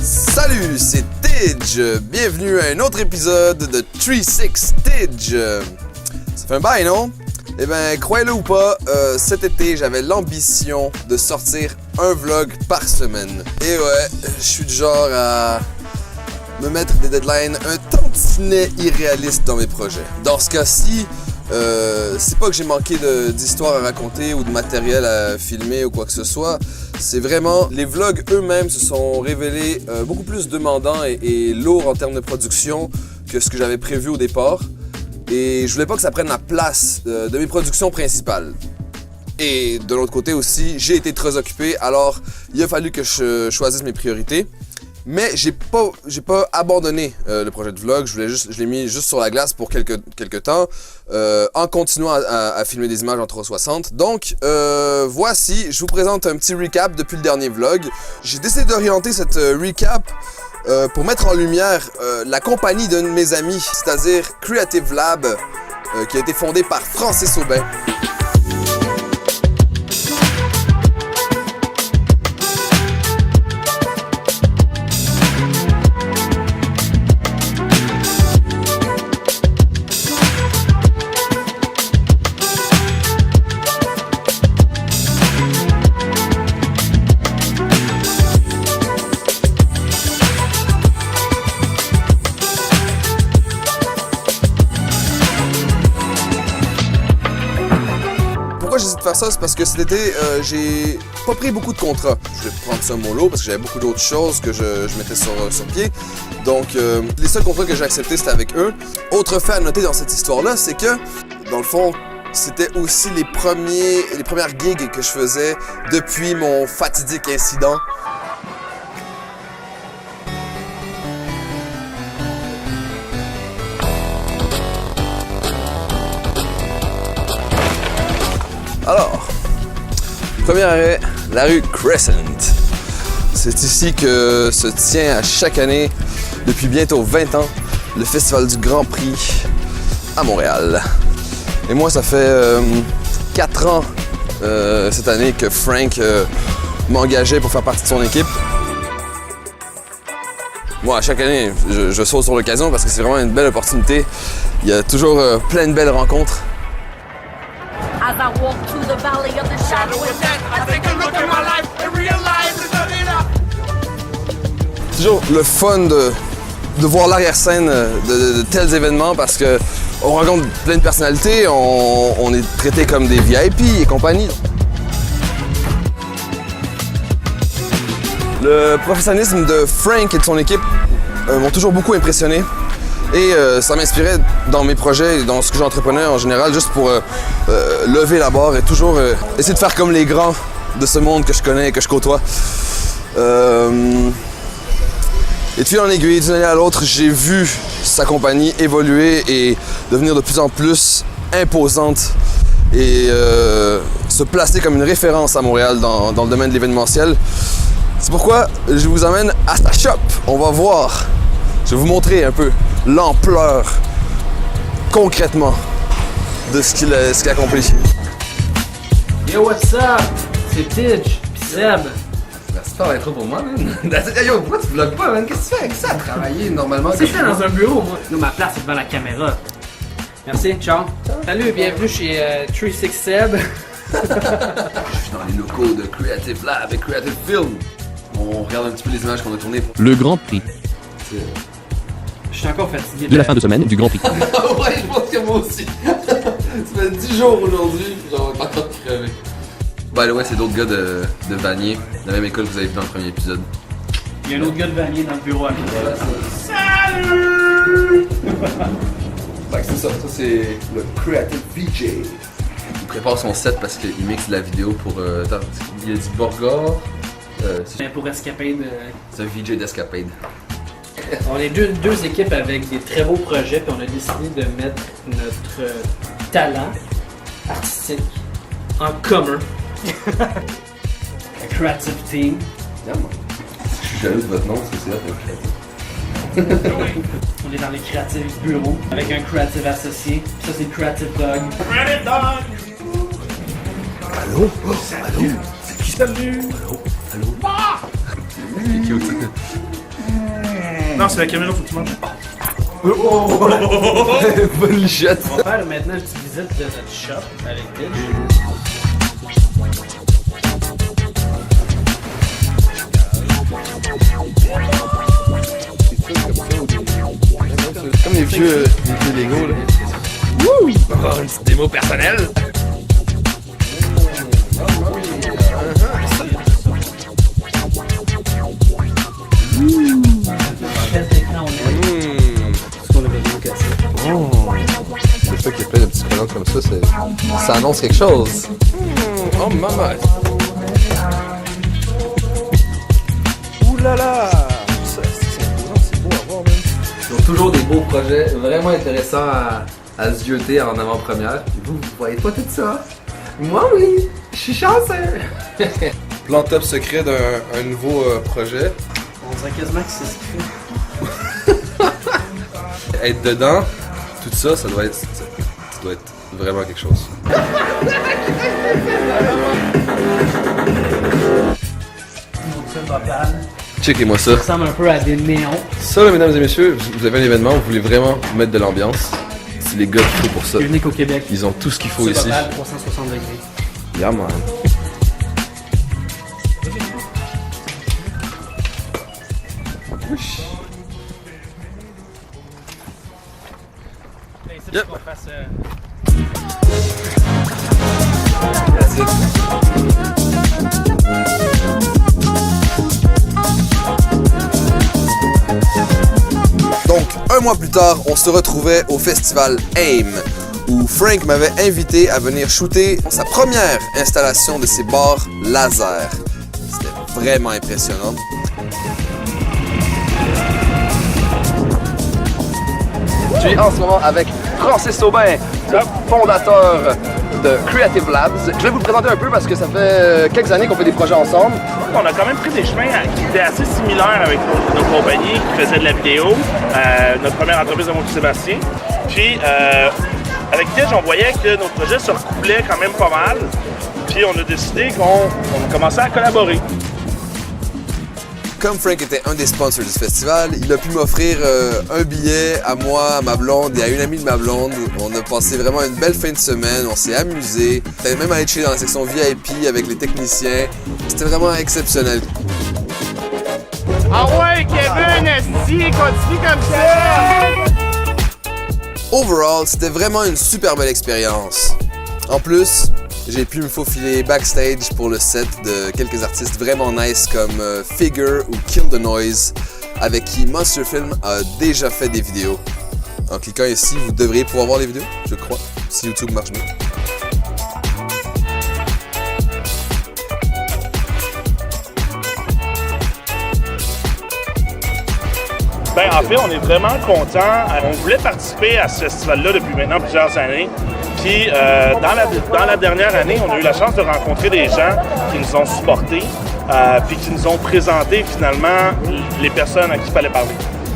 Salut, c'est Tidge. Bienvenue à un autre épisode de 3-6 Tidge. Ça fait un bail, non? Eh ben, croyez-le ou pas, cet été, j'avais l'ambition de sortir un vlog par semaine. Et ouais, je suis du genre à me mettre des deadlines un tantinet irréalistes dans mes projets. Dans ce cas-ci, c'est pas que j'ai manqué d'histoires à raconter ou de matériel à filmer ou quoi que ce soit. C'est vraiment, les vlogs eux-mêmes se sont révélés beaucoup plus demandants et lourds en termes de production que ce que j'avais prévu au départ. Et je voulais pas que ça prenne la place de mes productions principales. Et de l'autre côté aussi, j'ai été très occupé, alors il a fallu que je choisisse mes priorités. Mais j'ai pas abandonné le projet de vlog, je l'ai mis juste sur la glace pour quelques temps, en continuant à filmer des images en 360. Donc voici, je vous présente un petit recap depuis le dernier vlog. J'ai décidé d'orienter cette recap pour mettre en lumière la compagnie d'un de mes amis, c'est-à-dire Creative Lab, qui a été fondée par Francis Aubin. Pourquoi j'essaie de faire ça? C'est parce que cet été, j'ai pas pris beaucoup de contrats. Je vais prendre ça mon lot parce que j'avais beaucoup d'autres choses que je mettais sur pied. Donc, les seuls contrats que j'ai acceptés, c'était avec eux. Autre fait à noter dans cette histoire-là, c'est que, dans le fond, c'était aussi les premières gigs que je faisais depuis mon fatidique incident. Alors, premier arrêt, la rue Crescent. C'est ici que se tient à chaque année, depuis bientôt 20 ans, le Festival du Grand Prix à Montréal. Et moi, ça fait 4 ans cette année que Frank m'engageait pour faire partie de son équipe. Moi, à chaque année, je saute sur l'occasion parce que c'est vraiment une belle opportunité. Il y a toujours plein de belles rencontres. As I walk through the valley of the shadow of death, I take a look at my life and realize it's nothing up. Toujours le fun de voir l'arrière-scène de tels événements parce que on rencontre plein de personnalités, on est traité comme des VIP et compagnie. Le professionnalisme de Frank et de son équipe m'ont toujours beaucoup impressionné. Et ça m'inspirait dans mes projets et dans ce que j'entreprenais en général, juste pour lever la barre et toujours essayer de faire comme les grands de ce monde que je connais et que je côtoie. Et de fil en aiguille, d'une année à l'autre, j'ai vu sa compagnie évoluer et devenir de plus en plus imposante et se placer comme une référence à Montréal dans le domaine de l'événementiel. C'est pourquoi je vous emmène à sa shop. On va voir, je vais vous montrer un peu l'ampleur, concrètement, de ce qu'il accomplit. Yo, what's up? C'est Tidge, pis Seb. Merci de faire l'intro pour moi, man. Yo, pourquoi tu vlogs pas, man? Qu'est-ce que tu fais avec ça? Travailler normalement. C'est ça dans un bureau, moi. Nous, ma place est devant la caméra. Merci, ciao. Salut, bienvenue chez 3-6 Seb. Je suis dans les locaux de Creative Lab et Creative Film. On regarde un petit peu les images qu'on a tournées. Le Grand Prix. Je suis encore fatigué De la fin de semaine du Grand Prix. Ouais, je pense que moi aussi. Ça fait 10 jours aujourd'hui, puis j'en ai pas encore crevé. By the way, c'est d'autres gars de Vanier, de la même école que vous avez vu dans le premier épisode. Il y a un autre gars de Vanier dans le bureau à côté. Voilà, Salut! c'est ça, c'est le Creative VJ. Il prépare son set parce qu'il mixe de la vidéo pour... attends, il y a du Borgard. Pour Escapade. C'est un VJ d'Escapade. On est deux équipes avec des très beaux projets, puis on a décidé de mettre notre talent artistique en commun. Un creative team. Yeah, je suis jaloux de votre nom, c'est ça, le Creative. On est dans les Creative Bureaux avec un Creative associé. Puis ça, c'est le Creative Dog. Creative Dog! Allô? Salut! Allô? C'est qui? Salut! Allô? Allô? C'est cute. Non, c'est la caméra, faut que tu manges. Bonne lichette. On va faire maintenant une petite visite de notre shop avec Tidge. Comme les vieux Lego là. Wouh! Encore une petite démo personnelle. Le fait qu'il y ait plein de petits crayons comme ça annonce quelque chose. Oh maman! Ouh là là! C'est beau à voir même. Ils ont toujours des beaux projets vraiment intéressants à se jeter en avant-première. Vous voyez pas tout ça? Moi oui! Je suis chanceux! Plan top secret d'un nouveau projet. On dirait quasiment que c'est ce qu'il fait. Être dedans, tout ça, ça doit être vraiment quelque chose. Checkez-moi ça. Ça ressemble un peu à des néons. Ça, là, mesdames et messieurs, vous avez un événement, vous voulez vraiment mettre de l'ambiance. C'est les gars qu'il faut pour ça. C'est unique au Québec. Ils ont tout ce qu'il faut C'est ici. total 360 degrés. Yeah, man. Yep. Qu'on fasse, That's it. Donc, un mois plus tard, on se retrouvait au festival AIM, où Frank m'avait invité à venir shooter sa première installation de ses bars laser. C'était vraiment impressionnant. Je suis en ce moment avec Francis Aubin, le fondateur de Creative Labs. Je vais vous le présenter un peu parce que ça fait quelques années qu'on fait des projets ensemble. On a quand même pris des chemins qui étaient assez similaires avec nos compagnies qui faisaient de la vidéo. Notre première entreprise de Monti-Sébastien. Puis, avec Tidge, on voyait que nos projets se recouplaient quand même pas mal. Puis, on a décidé qu'on commençait à collaborer. Comme Frank était un des sponsors du festival, il a pu m'offrir un billet à moi, à ma blonde et à une amie de ma blonde. On a passé vraiment une belle fin de semaine, on s'est amusé. On est même allé chiller dans la section VIP avec les techniciens. C'était vraiment exceptionnel. Ah ouais, Kevin, esti, continue comme ça! Overall, c'était vraiment une super belle expérience. En plus, j'ai pu me faufiler backstage pour le set de quelques artistes vraiment nice comme Figure ou Kill the Noise, avec qui Monster Film a déjà fait des vidéos. En cliquant ici, vous devriez pouvoir voir les vidéos, je crois, si YouTube marche bien. Ben, en fait, on est vraiment contents. On voulait participer à ce festival-là depuis maintenant plusieurs années. Puis, dans la dernière année, on a eu la chance de rencontrer des gens qui nous ont supportés, puis qui nous ont présenté finalement les personnes à qui il fallait parler.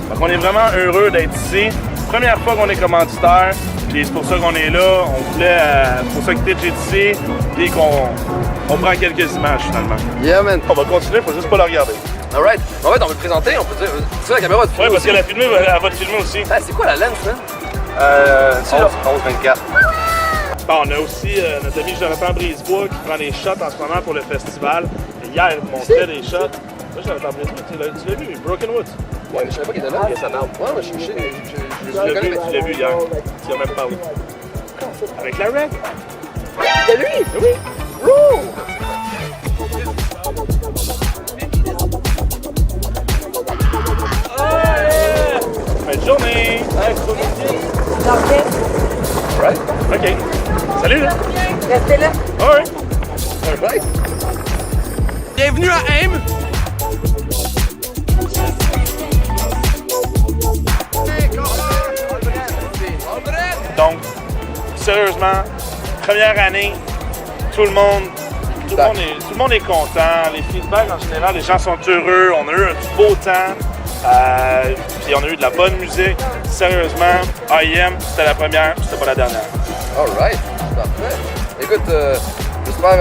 Donc, on est vraiment heureux d'être ici. Première fois qu'on est commanditaire, puis c'est pour ça qu'on est là. On voulait, pour ça que Tidge est ici, puis qu'on prend quelques images finalement. Yeah, man. On va continuer, faut juste pas la regarder. Alright. En fait, on veut te présenter, on peut dire. Tu sais, la caméra va te filmer. Oui, parce aussi. que la filmer, elle va te filmer aussi. Ah, c'est quoi la lens, là? 11-24. Bon, on a aussi notre ami Jonathan Brisebois qui prend des shots en ce moment pour le festival. Et hier, il me montrait des shots. Là, Jonathan Brisebois, tu l'as vu, Broken Woods. Ouais, mais je savais pas qu'il était là. Il y a sa barbe. Ouais, mais Tu l'as vu hier. Tu as même parlé. Avec la règle. C'est lui? Oui. Wouh! Bonne journée. Right? OK. Salut, là. Restez là. Ah ouais. Alright. Bienvenue à AIM. Donc, sérieusement, première année, tout le monde est content. Les feedbacks en général, les gens sont heureux. On a eu un beau temps. Puis on a eu de la bonne musique. Sérieusement, AIM, c'était la première, c'était pas la dernière. Alright. Parfait. Écoute, j'espère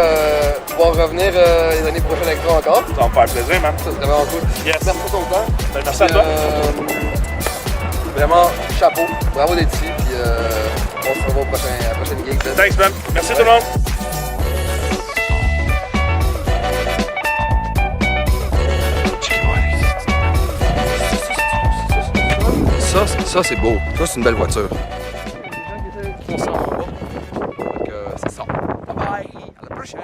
pouvoir revenir les années prochaines avec toi encore. Ça va me faire plaisir, man. Ça serait vraiment cool. Yes. Merci pour ton temps. Ben, merci à toi. Vraiment, chapeau. Bravo d'être ici. Puis on se revoit à la prochaine gig. Thanks, man. Merci tout le monde. Ça c'est beau. Ça, c'est une belle voiture. On s'en va. Donc, c'est ça. Bye bye. À la prochaine.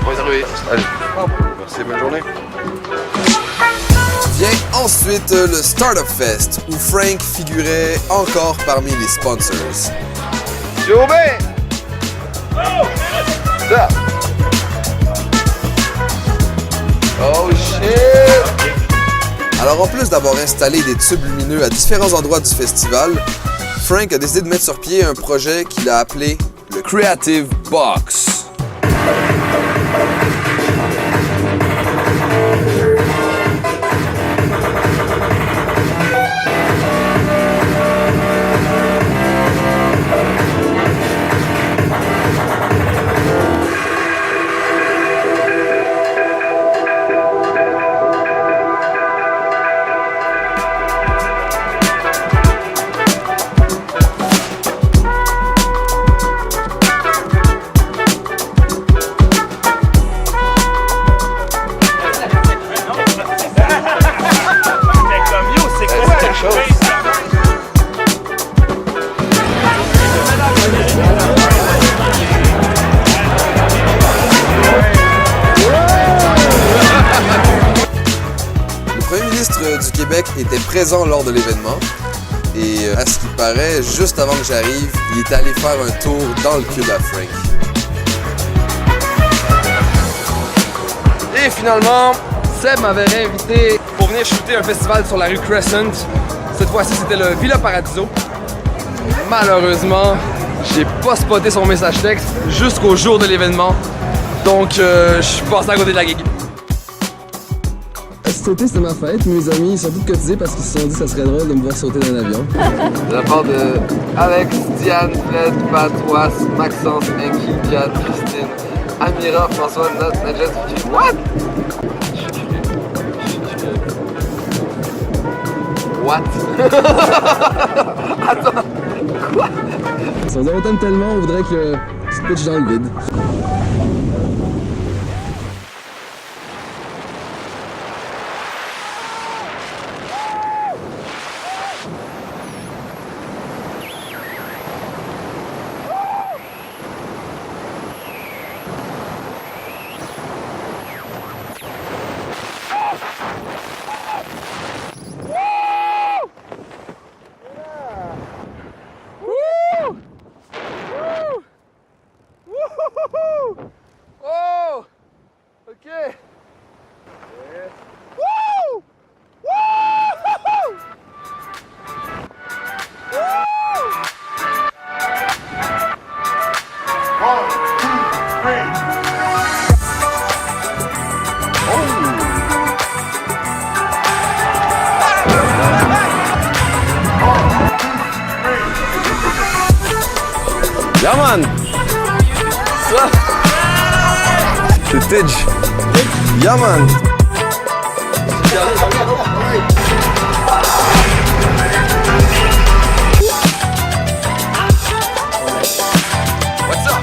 On va y arriver. Allez. Merci, bonne journée. Vient ensuite le Startup Fest, où Frank figurait encore parmi les sponsors. Jobé! Ça! Oh shit! Alors en plus d'avoir installé des tubes lumineux à différents endroits du festival, Frank a décidé de mettre sur pied un projet qu'il a appelé le Creative Box. Du Québec était présent lors de l'événement et à ce qui paraît, juste avant que j'arrive, il est allé faire un tour dans le cube à Frank. Et finalement, Seb m'avait invité pour venir shooter un festival sur la rue Crescent. Cette fois-ci, c'était le Villa Paradiso. Malheureusement, j'ai pas spoté son message texte jusqu'au jour de l'événement. Donc, je suis passé à côté de la gig. Cet été, c'était ma fête. Mes amis, ils sont tous cotisés parce qu'ils se sont dit que ça serait drôle de me voir sauter d'un avion. De la part de Alex, Diane, Fred, Pat, Was, Maxence, Enki, Jade, Christine, Amira, François, Nadjet, What? What? Attends, quoi? Ils sont dit, on t'aime tellement, on voudrait que tu te pitches dans le vide. Oh! OK! Yes. Woo! Woo! Yeah man! Ça! C'est Tidge! Yeah man! What's up?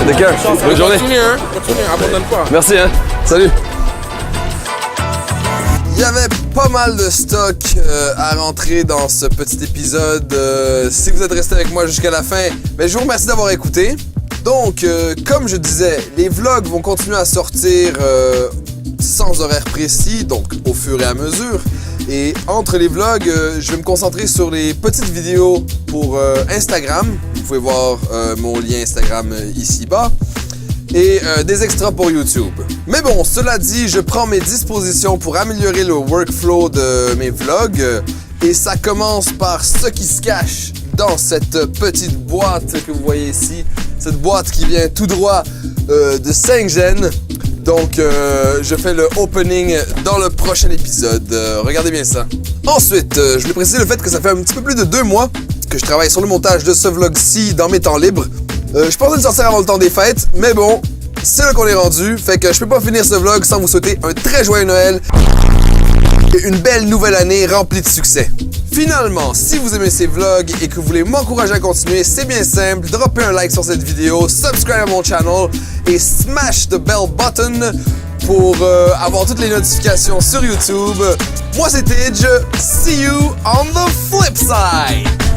D'accord, bonne journée! Abandonne pas. Merci hein! Salut! Il y avait pas mal de stock à rentrer dans ce petit épisode. Si vous êtes resté avec moi jusqu'à la fin, ben, je vous remercie d'avoir écouté. Donc, comme je disais, les vlogs vont continuer à sortir sans horaire précis, donc au fur et à mesure. Et entre les vlogs, je vais me concentrer sur les petites vidéos pour Instagram. Vous pouvez voir mon lien Instagram ici-bas. Et des extras pour YouTube. Mais bon, cela dit, je prends mes dispositions pour améliorer le workflow de mes vlogs. Et ça commence par ce qui se cache dans cette petite boîte que vous voyez ici. Cette boîte qui vient tout droit de Saint-Gène. Donc, je fais le opening dans le prochain épisode. Regardez bien ça. Ensuite, je voulais préciser le fait que ça fait un petit peu plus de 2 mois que je travaille sur le montage de ce vlog-ci dans mes temps libres. Je pensais le sortir avant le temps des fêtes, mais bon, c'est là qu'on est rendu. Fait que je peux pas finir ce vlog sans vous souhaiter un très joyeux Noël et une belle nouvelle année remplie de succès. Finalement, si vous aimez ces vlogs et que vous voulez m'encourager à continuer, c'est bien simple, droppez un like sur cette vidéo, subscribe à mon channel et smash the bell button pour avoir toutes les notifications sur YouTube. Moi c'est Tidj, see you on the flip side!